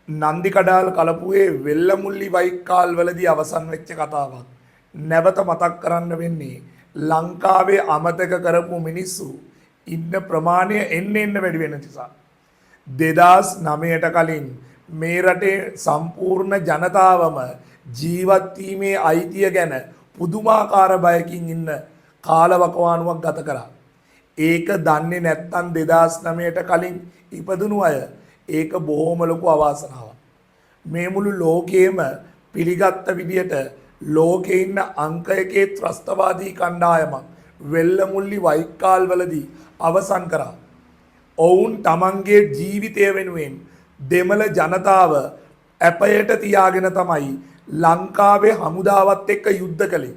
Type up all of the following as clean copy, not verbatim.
නන්දි කඩාල් කලපුවේ වෙල්ලමුල්ලි වයිකාල් වලදී අවසන් වෙච්ච කතාවක්. නැවත මතක් කරන්න වෙන්නේ ලංකාවේ අමතක කරපු මිනිස්සු ඉන්න ප්‍රමාණය එන්න වැඩි වෙන නිසා. 2009ට කලින් මේ රටේ සම්පූර්ණ ජනතාවම ජීවත් වීමේ අයිතිය ගැන පුදුමාකාර බයකින් ඉන්න කාලවකවානුවක් ගත කරා. ඒක දන්නේ නැත්නම් 2009ට කලින් ඉපදුණු අය ඒක බොහොම ලොකු අවාසනාවක්. මේ මුළු ලෝකයේම පිළිගත්ත විදියට ලෝකේ ඉන්න අංක එකේ ත්‍රස්තවාදී කණ්ඩායමක් වෙල්ලමුල්ලි වයිකාල් වලදී අවසන් කරා. ඔවුන් තමන්ගේ ජීවිතය වෙනුවෙන් දෙමළ ජනතාව ඇපයට තියාගෙන තමයි ලංකාවේ හමුදාවත් එක්ක යුද්ධ කළේ.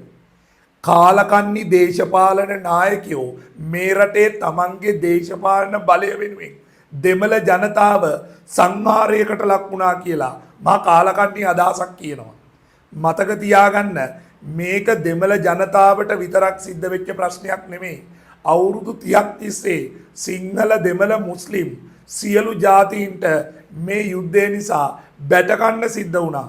කාලකන්නි දේශපාලන නායකයෝ මේ රටේ තමන්ගේ දේශපාලන බලය වෙනුවෙන් දෙමළ ජනතාව සංහාරයකට ලක් වුණා කියලා මා කාලකන්ණි අදහසක් කියනවා. මතක තියාගන්න මේක දෙමළ ජනතාවට විතරක් සිද්ධ වෙච්ච ප්‍රශ්නයක් නෙමෙයි. අවුරුදු 30ක් තිස්සේ සිංහල දෙමළ මුස්ලිම් සියලු ජාතීන්ට මේ යුද්ධය නිසා බැටකන්න සිද්ධ වුණා.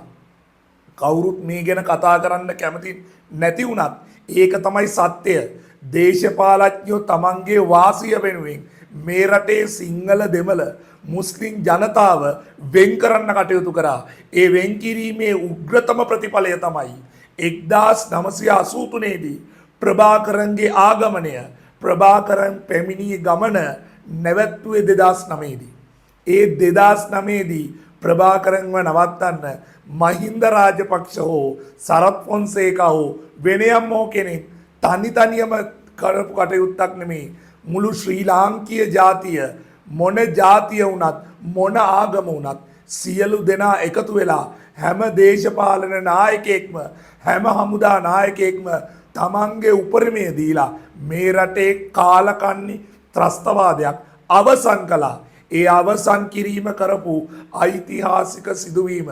කවුරුත් මේ ගැන කතා කරන්න කැමති නැති වුණත් ඒක තමයි සත්‍යය. දේශපාලඥයෝ තමන්ගේ වාසිය වෙනුවෙන් මේ රටේ සිංහල දෙමළ මුස්ලිම් ජනතාව වෙන් කරන්න කටයුතු කරා. ඒ වෙන් කිරීමේ උග්‍රතම ප්‍රතිඵලය තමයි 1983 දී ප්‍රභාකරන්ගේ ආගමනය. ප්‍රභාකරන් පැමිණි ගමන නැවැත්තුවේ 2009 දී. ඒ 2009 දී ප්‍රභාකරන්ව නවත්තන්න මහින්ද රාජපක්ෂ හෝ සරත් ෆොන්සේකා හෝ වෙනයම් හෝ කෙනෙක් තනියම කරපු කටයුත්තක් නෙමෙයි. මුළු ශ්‍රී ලාංකීය ජාතිය මොන ජාතිය වුණත් මොන ආගම වුණත් සියලු දෙනා එකතු වෙලා හැම දේශපාලන නායකයෙක්ම හැම හමුදා නායකයෙක්ම තමන්ගේ උපරිමය දීලා මේ රටේ කාලකන්නි ත්‍රස්තවාදයක් අවසන් කළා. ඒ අවසන් කිරීම කරපු ඓතිහාසික සිදුවීම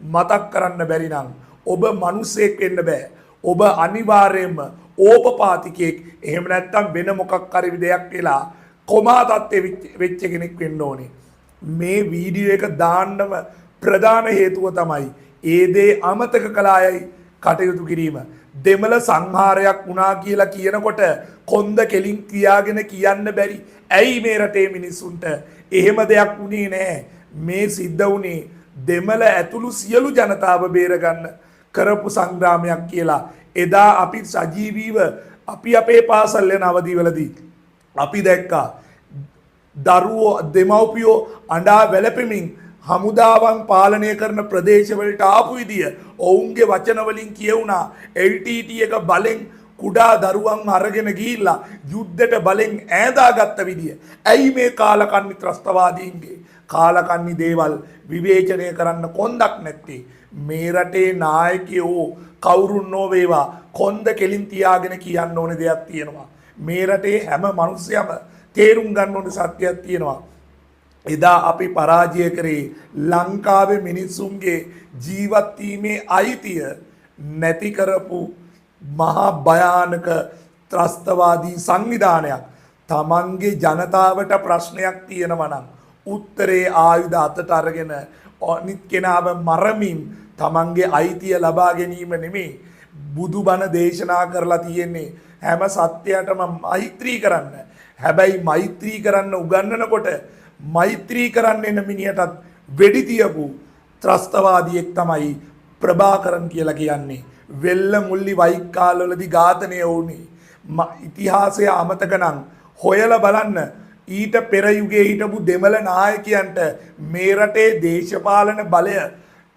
මතක් කරන්න බැරි නම් ඔබ මිනිසෙක් වෙන්න බෑ. ඔබ අනිවාර්යයෙන්ම ඕපපාතිකයෙක් එහෙම නැත්නම් වෙන මොකක් හරි දෙයක් කියලා කොමා තත්ත්වෙ වෙච්ච කෙනෙක් වෙන්න ඕනේ. මේ වීඩියෝ එක දාන්නම ප්‍රධාන හේතුව තමයි ඒ දේ අමතක කළායයි කටයුතු කිරීම. දෙමළ සංහාරයක් වුණා කියලා කියනකොට කොන්ද කෙලින් කියාගෙන කියන්න බැරි. ඇයි මේ රටේ මිනිස්සුන්ට එහෙම දෙයක් වුණේ නැහැ. මේ සිද්ධ වුණේ දෙමළ ඇතුළු සියලු ජනතාව බේරගන්න කරපු සංග්‍රාමයක් කියලා. එදා අපි සජීවීව අපි අපේ පාසල් යන අවදිවලදී අපි දැක්කා දරුවෝ දෙමව්පියෝ අඬා වැළපෙමින් හමුදාවන් පාලනය කරන ප්‍රදේශවලට ආපු විදිය ඔවුන්ගේ වචන වලින් කියවුණා. LTT එක බලෙන් කුඩා දරුවන් අරගෙන ගිහිල්ලා යුද්ධයට බලෙන් ඈදාගත්ත විදිය. ඇයි මේ කාලකන්ණි ත්‍රස්තවාදීන්ගේ කාලකන්ණි දේවල් විවේචනය කරන්න කොන්දක් නැත්තේ? මේ රටේ නායකයෝ කවුරුන් නොවේවා කොන්ද කෙලින් තියාගෙන කියන්න ඕනේ දෙයක් තියෙනවා. මේ රටේ හැම මිනිස්සයම තේරුම් ගන්න ඕනේ සත්‍යයක් තියෙනවා. එදා අපි පරාජය කරේ ලංකාවේ මිනිසුන්ගේ ජීවත් වීමේ අයිතිය නැති කරපු මහා භයානක ත්‍රස්තවාදී සංවිධානයක්. තමන්ගේ ජනතාවට ප්‍රශ්නයක් තියෙනවා නම් උත්තරේ ආයුධ අතට අරගෙන අනිත් කෙනාව මරමින් තමන්ගේ අයිතිය ලබා ගැනීම නෙමෙයි. බුදුබණ දේශනා කරලා තියෙන්නේ හැම සත්‍යයටම මෛත්‍රී කරන්න. හැබැයි මෛත්‍රී කරන්න උගන්වනකොට මෛත්‍රී කරන්න එන මිනිහටත් වෙඩි තියපු ත්‍රස්තවාදියෙක් තමයි ප්‍රභාකරන් කියලා කියන්නේ. වෙල්ලමුල්ලි වයිකාල් වලදී ඝාතනය වුණේ. ඉතිහාසය අමතක නම් හොයලා බලන්න. ඊට පෙර යුගයේ හිටපු දෙමළ නායකයන්ට මේ රටේ දේශපාලන බලය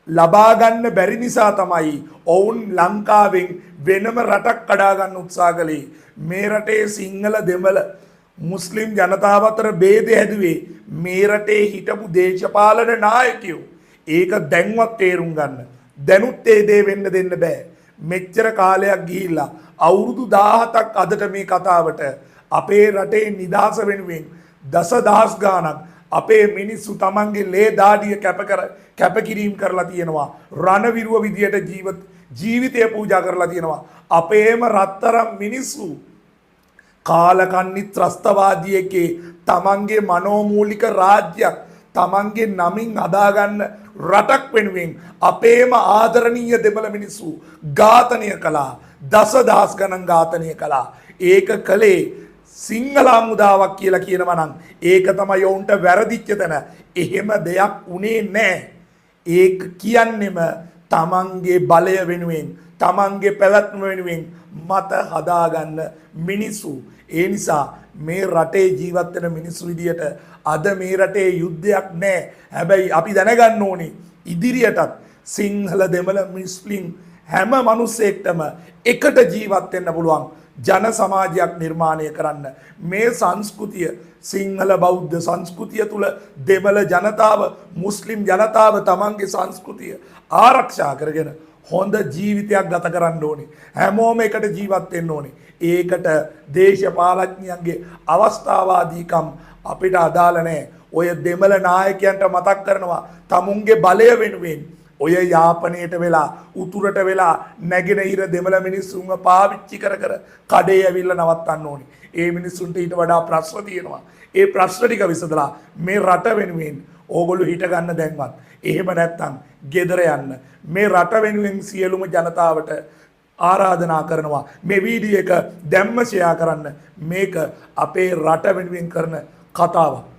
ලබා ගන්න බැරි නිසා තමයි ඔවුන් ලංකාවෙන් වෙනම රටක් කඩා ගන්න උත්සාහ කළේ. මේ රටේ සිංහල දෙමළ මුස්ලිම් ජනතාව අතර ભેද හැදුවේ මේ රටේ හිටපු දේශපාලන නායකයෝ. ඒක දැන්වත් තේරුම් ගන්න. දැනුත් ඒ දේ වෙන්න දෙන්න බෑ. මෙච්චර කාලයක් ගිහිල්ලා අවුරුදු 17ක් අදට මේ කතාවට අපේ රටේ නිදහස වෙනුවෙන් දසදහස් ගාණක් අපේ මිනිස්සු තමන්ගේ ලේ දාඩිය කැපකිරීම කරලා තියෙනවා. රණවිරුව විදියට ජීවිතය පූජා කරලා තියෙනවා. අපේම රත්තරම් මිනිස්සු කාලකන්ණි ත්‍රස්තවාදියෙක්ගේ තමන්ගේ මනෝමූලික රාජ්‍යයක් තමන්ගේ නමින් අදාගන්න රටක් වෙනුවෙන් අපේම ආදරණීය දෙමළ මිනිස්සු ඝාතනය කළා. දසදහස් ගණන් ඝාතනය කළා. ඒක කළේ සිංහල හමුදාවක් කියලා කියනවා නම් ඒක තමයි ඔවුන්ට වැරදිච්ච තැන. එහෙම දෙයක් උනේ නැහැ. ඒක කියන්නෙම තමන්ගේ බලය වෙනුවෙන් තමන්ගේ පැවැත්ම වෙනුවෙන් මත හදාගන්න මිනිස්සු. ඒ නිසා මේ රටේ ජීවත් වෙන මිනිස්සු විදියට අද මේ රටේ යුද්ධයක් නැහැ. හැබැයි අපි දැනගන්න ඕනේ ඉදිරියටත් සිංහල දෙමළ මුස්ලිම් හැම මිනිස්සෙක්ටම එකට ජීවත් වෙන්න පුළුවන් ජන සමාජයක් නිර්මාණය කරන්න. මේ සංස්කෘතිය සිංහල බෞද්ධ සංස්කෘතිය තුල දෙමළ ජනතාව මුස්ලිම් ජනතාව තමන්ගේ සංස්කෘතිය ආරක්ෂා කරගෙන හොඳ ජීවිතයක් ගත කරන්න ඕනේ. හැමෝම එකට ජීවත් වෙන්න ඕනේ. ඒකට දේශපාලඥයන්ගේ අවස්ථාවාදීකම් අපිට අදාළ නැහැ. ඔය දෙමළ නායකයන්ට මතක් කරනවා තමුන්ගේ බලය වෙනුවෙන් ඔය යාපනයට වෙලා උතුරට වෙලා නැගෙනහිර දෙමළ මිනිස්සුන්ව පාවිච්චි කර කඩේ ඇවිල්ලා නවත්තන්න ඕනේ. ඒ මිනිස්සුන්ට ඊට වඩා ප්‍රශ්න තියෙනවා. ඒ ප්‍රශ්න ටික විසඳලා මේ රට වෙනුවෙන් ඕගොල්ලෝ හිට ගන්න දැන්වත්. එහෙම නැත්නම් ගෙදර යන්න. මේ රට වෙනුවෙන් සියලුම ජනතාවට ආරාධනා කරනවා මේ වීඩියෝ එක දැම්ම ෂෙයා කරන්න. මේක අපේ රට වෙනුවෙන් කරන කතාවක්.